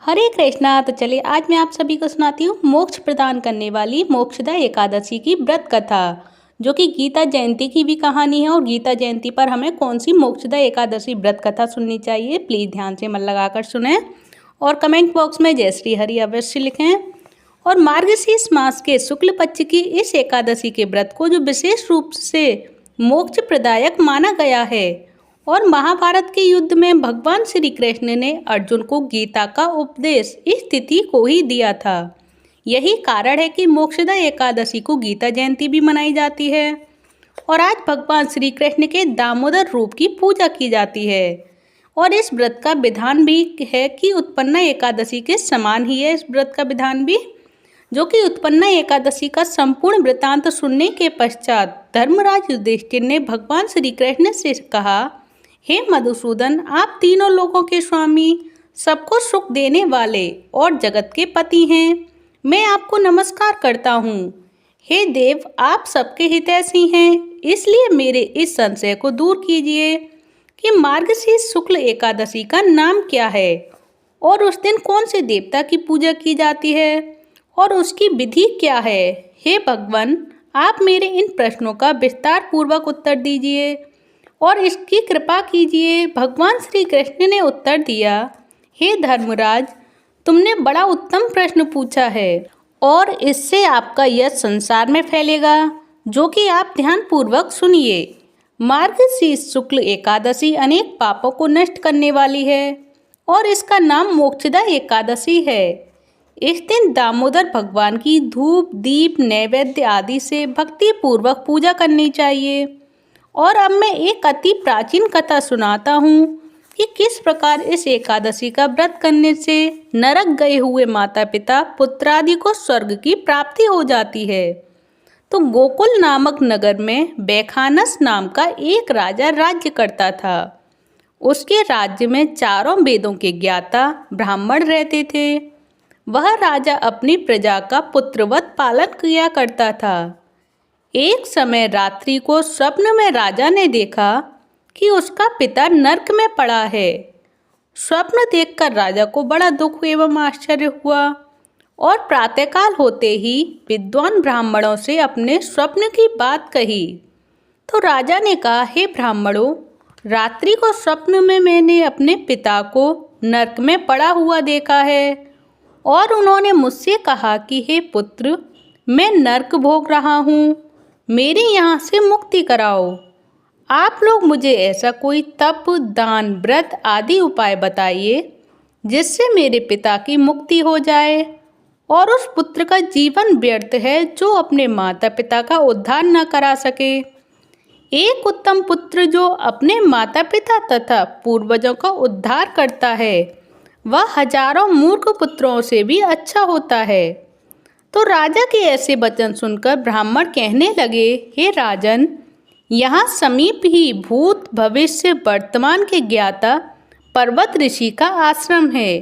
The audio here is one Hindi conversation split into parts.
हरे कृष्णा। तो चलिए आज मैं आप सभी को सुनाती हूँ मोक्ष प्रदान करने वाली मोक्षदा एकादशी की व्रत कथा, जो कि गीता जयंती की भी कहानी है। और गीता जयंती पर हमें कौन सी मोक्षदा एकादशी व्रत कथा सुननी चाहिए, प्लीज़ ध्यान से मन लगाकर सुनें और कमेंट बॉक्स में जय श्री हरि अवश्य लिखें। और मार्गशीर्ष मास के शुक्ल पक्ष की इस एकादशी के व्रत को जो विशेष रूप से मोक्ष प्रदायक माना गया है। और महाभारत के युद्ध में भगवान श्री कृष्ण ने अर्जुन को गीता का उपदेश इस तिथि को ही दिया था। यही कारण है कि मोक्षदा एकादशी को गीता जयंती भी मनाई जाती है। और आज भगवान श्री कृष्ण के दामोदर रूप की पूजा की जाती है। और इस व्रत का विधान भी है कि उत्पन्ना एकादशी के समान ही है इस व्रत का विधान भी, जो कि उत्पन्ना एकादशी का संपूर्ण वृतांत सुनने के पश्चात धर्मराज युधिष्ठिर ने भगवान श्री कृष्ण से कहा, हे मधुसूदन, आप तीनों लोगों के स्वामी, सबको सुख देने वाले और जगत के पति हैं। मैं आपको नमस्कार करता हूँ। हे देव, आप सबके हितैषी हैं, इसलिए मेरे इस संशय को दूर कीजिए कि मार्गशीर्ष शुक्ल एकादशी का नाम क्या है और उस दिन कौन से देवता की पूजा की जाती है और उसकी विधि क्या है। हे भगवान, आप मेरे इन प्रश्नों का विस्तार पूर्वक उत्तर दीजिए और इसकी कृपा कीजिए। भगवान श्री कृष्ण ने उत्तर दिया, हे धर्मराज, तुमने बड़ा उत्तम प्रश्न पूछा है और इससे आपका यश संसार में फैलेगा, जो कि आप ध्यानपूर्वक सुनिए। मार्गशीर्ष शुक्ल एकादशी अनेक पापों को नष्ट करने वाली है और इसका नाम मोक्षदा एकादशी है। इस दिन दामोदर भगवान की धूप दीप नैवेद्य आदि से भक्ति पूर्वक पूजा करनी चाहिए। और अब मैं एक अति प्राचीन कथा सुनाता हूँ कि किस प्रकार इस एकादशी का व्रत करने से नरक गए हुए माता पिता पुत्रादि को स्वर्ग की प्राप्ति हो जाती है। तो गोकुल नामक नगर में बैखानस नाम का एक राजा राज्य करता था। उसके राज्य में चारों वेदों के ज्ञाता ब्राह्मण रहते थे। वह राजा अपनी प्रजा का पुत्रवत पालन किया करता था। एक समय रात्रि को स्वप्न में राजा ने देखा कि उसका पिता नरक में पड़ा है। स्वप्न देखकर राजा को बड़ा दुख एवं आश्चर्य हुआ और प्रातःकाल होते ही विद्वान ब्राह्मणों से अपने स्वप्न की बात कही। तो राजा ने कहा, हे ब्राह्मणों, रात्रि को स्वप्न में मैंने अपने पिता को नरक में पड़ा हुआ देखा है और उन्होंने मुझसे कहा कि हे पुत्र, मैं नरक भोग रहा हूँ, मेरे यहाँ से मुक्ति कराओ। आप लोग मुझे ऐसा कोई तप दान व्रत आदि उपाय बताइए जिससे मेरे पिता की मुक्ति हो जाए और उस पुत्र का जीवन व्यर्थ है जो अपने माता पिता का उद्धार न करा सके। एक उत्तम पुत्र जो अपने माता पिता तथा पूर्वजों का उद्धार करता है, वह हजारों मूर्ख पुत्रों से भी अच्छा होता है। तो राजा के ऐसे वचन सुनकर ब्राह्मण कहने लगे, हे राजन, यहाँ समीप ही भूत भविष्य वर्तमान के ज्ञाता पर्वत ऋषि का आश्रम है।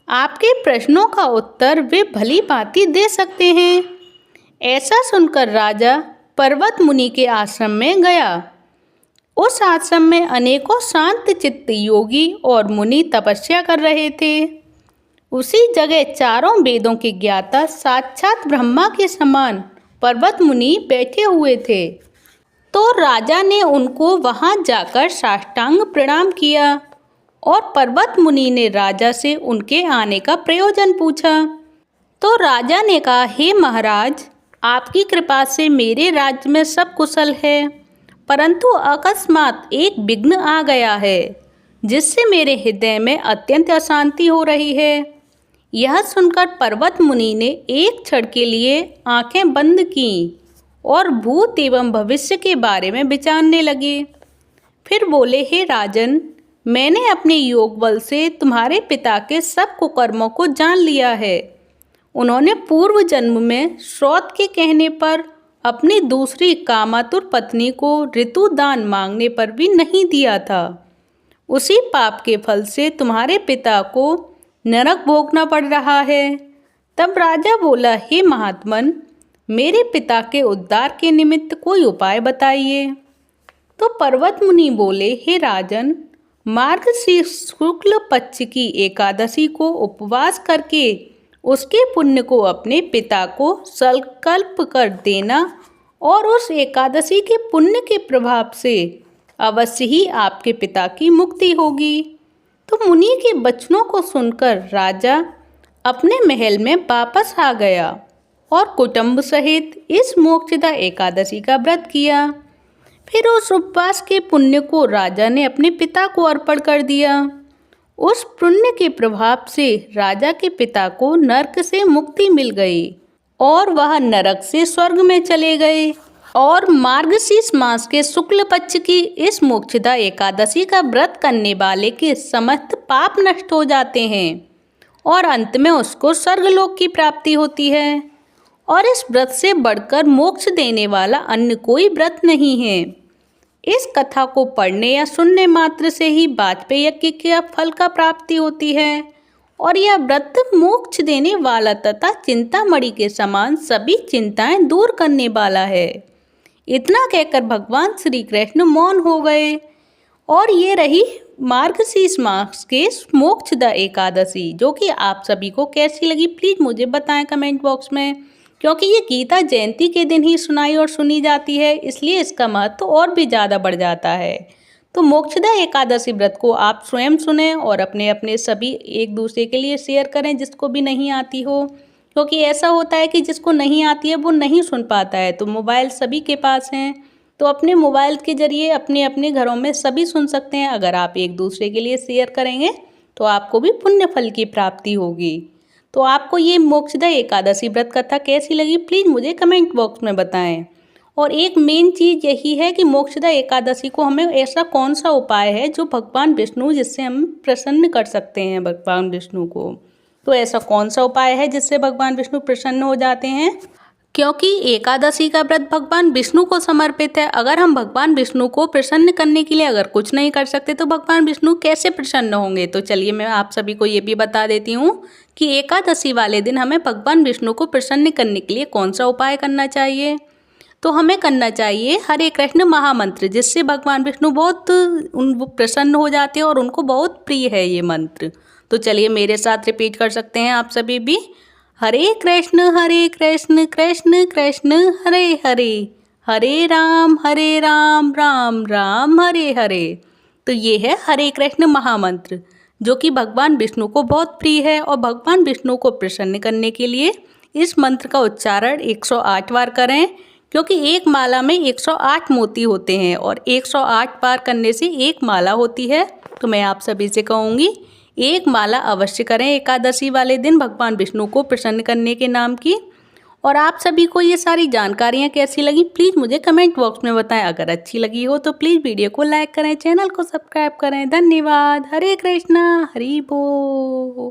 आपके प्रश्नों का उत्तर वे भली भांति दे सकते हैं। ऐसा सुनकर राजा पर्वत मुनि के आश्रम में गया। उस आश्रम में अनेकों शांत चित्त योगी और मुनि तपस्या कर रहे थे। उसी जगह चारों वेदों के ज्ञाता साक्षात ब्रह्मा के समान पर्वत मुनि बैठे हुए थे। तो राजा ने उनको वहां जाकर साष्टांग प्रणाम किया और पर्वत मुनि ने राजा से उनके आने का प्रयोजन पूछा। तो राजा ने कहा, हे महाराज, आपकी कृपा से मेरे राज्य में सब कुशल है, परंतु अकस्मात एक विघ्न आ गया है जिससे मेरे हृदय में अत्यंत अशांति हो रही है। यह सुनकर पर्वत मुनि ने एक क्षण के लिए आंखें बंद कीं और भूत एवं भविष्य के बारे में विचारने लगे। फिर बोले, हे राजन, मैंने अपने योग बल से तुम्हारे पिता के सब कुकर्मों को जान लिया है। उन्होंने पूर्व जन्म में श्रौत के कहने पर अपनी दूसरी कामातुर पत्नी को ऋतुदान मांगने पर भी नहीं दिया था। उसी पाप के फल से तुम्हारे पिता को नरक भोगना पड़ रहा है। तब राजा बोला, हे महात्मन, मेरे पिता के उद्धार के निमित्त कोई उपाय बताइए। तो पर्वत मुनि बोले, हे राजन, मार्गशीर्ष शुक्ल पक्ष की एकादशी को उपवास करके उसके पुण्य को अपने पिता को संकल्प कर देना और उस एकादशी के पुण्य के प्रभाव से अवश्य ही आपके पिता की मुक्ति होगी। तो मुनि के वचनों को सुनकर राजा अपने महल में वापस आ गया और कुटुंब सहित इस मोक्षदा एकादशी का व्रत किया। फिर उस उपवास के पुण्य को राजा ने अपने पिता को अर्पण कर दिया। उस पुण्य के प्रभाव से राजा के पिता को नरक से मुक्ति मिल गई और वह नरक से स्वर्ग में चले गए। और मार्गशीर्ष मास के शुक्ल पक्ष की इस मोक्षदा एकादशी का व्रत करने वाले के समस्त पाप नष्ट हो जाते हैं और अंत में उसको स्वर्गलोक की प्राप्ति होती है। और इस व्रत से बढ़कर मोक्ष देने वाला अन्य कोई व्रत नहीं है। इस कथा को पढ़ने या सुनने मात्र से ही वाजपेयी यज्ञ के फल का प्राप्ति होती है और यह व्रत मोक्ष देने वाला तथा चिंतामणि के समान सभी चिंताएं दूर करने वाला है। इतना कहकर भगवान श्री कृष्ण मौन हो गए। और ये रही मार्गशीर्ष मास के मोक्षदा एकादशी, जो कि आप सभी को कैसी लगी प्लीज़ मुझे बताएं कमेंट बॉक्स में। क्योंकि ये गीता जयंती के दिन ही सुनाई और सुनी जाती है, इसलिए इसका महत्व और भी ज़्यादा बढ़ जाता है। तो मोक्षदा एकादशी व्रत को आप स्वयं सुने और अपने अपने सभी एक दूसरे के लिए शेयर करें जिसको भी नहीं आती हो। क्योंकि ऐसा होता है कि जिसको नहीं आती है वो नहीं सुन पाता है। तो मोबाइल सभी के पास हैं, तो अपने मोबाइल के जरिए अपने अपने घरों में सभी सुन सकते हैं। अगर आप एक दूसरे के लिए शेयर करेंगे तो आपको भी पुण्य फल की प्राप्ति होगी। तो आपको ये मोक्षदा एकादशी व्रत कथा कैसी लगी प्लीज़ मुझे कमेंट बॉक्स में बताएं। और एक मेन चीज़ यही है कि मोक्षदा एकादशी को हमें ऐसा कौन सा उपाय है जो भगवान विष्णु जिससे हम प्रसन्न कर सकते हैं भगवान विष्णु को। तो ऐसा कौन सा उपाय है जिससे भगवान विष्णु प्रसन्न हो जाते हैं। क्योंकि एकादशी का व्रत भगवान विष्णु को समर्पित है। अगर हम भगवान विष्णु को प्रसन्न करने के लिए अगर कुछ नहीं कर सकते तो भगवान विष्णु कैसे प्रसन्न होंगे। तो चलिए मैं आप सभी को ये भी बता देती हूँ कि एकादशी वाले दिन हमें भगवान विष्णु को प्रसन्न करने के लिए कौन सा उपाय करना चाहिए। तो हमें करना चाहिए हरे कृष्ण महामंत्र, जिससे भगवान विष्णु बहुत प्रसन्न हो जाते हैं और उनको बहुत प्रिय है ये मंत्र। तो चलिए मेरे साथ रिपीट कर सकते हैं आप सभी भी। हरे कृष्ण कृष्ण कृष्ण हरे हरे, हरे राम राम राम हरे हरे। तो ये है हरे कृष्ण महामंत्र, जो कि भगवान विष्णु को बहुत प्रिय है। और भगवान विष्णु को प्रसन्न करने के लिए इस मंत्र का उच्चारण 108 बार करें। क्योंकि एक माला में 108 मोती होते हैं और 108 बार करने से एक माला होती है। तो मैं आप सभी से कहूँगी एक माला अवश्य करें एकादशी वाले दिन भगवान विष्णु को प्रसन्न करने के नाम की। और आप सभी को ये सारी जानकारियाँ कैसी लगी प्लीज़ मुझे कमेंट बॉक्स में बताएं। अगर अच्छी लगी हो तो प्लीज़ वीडियो को लाइक करें, चैनल को सब्सक्राइब करें। धन्यवाद। हरे कृष्णा हरि बोल।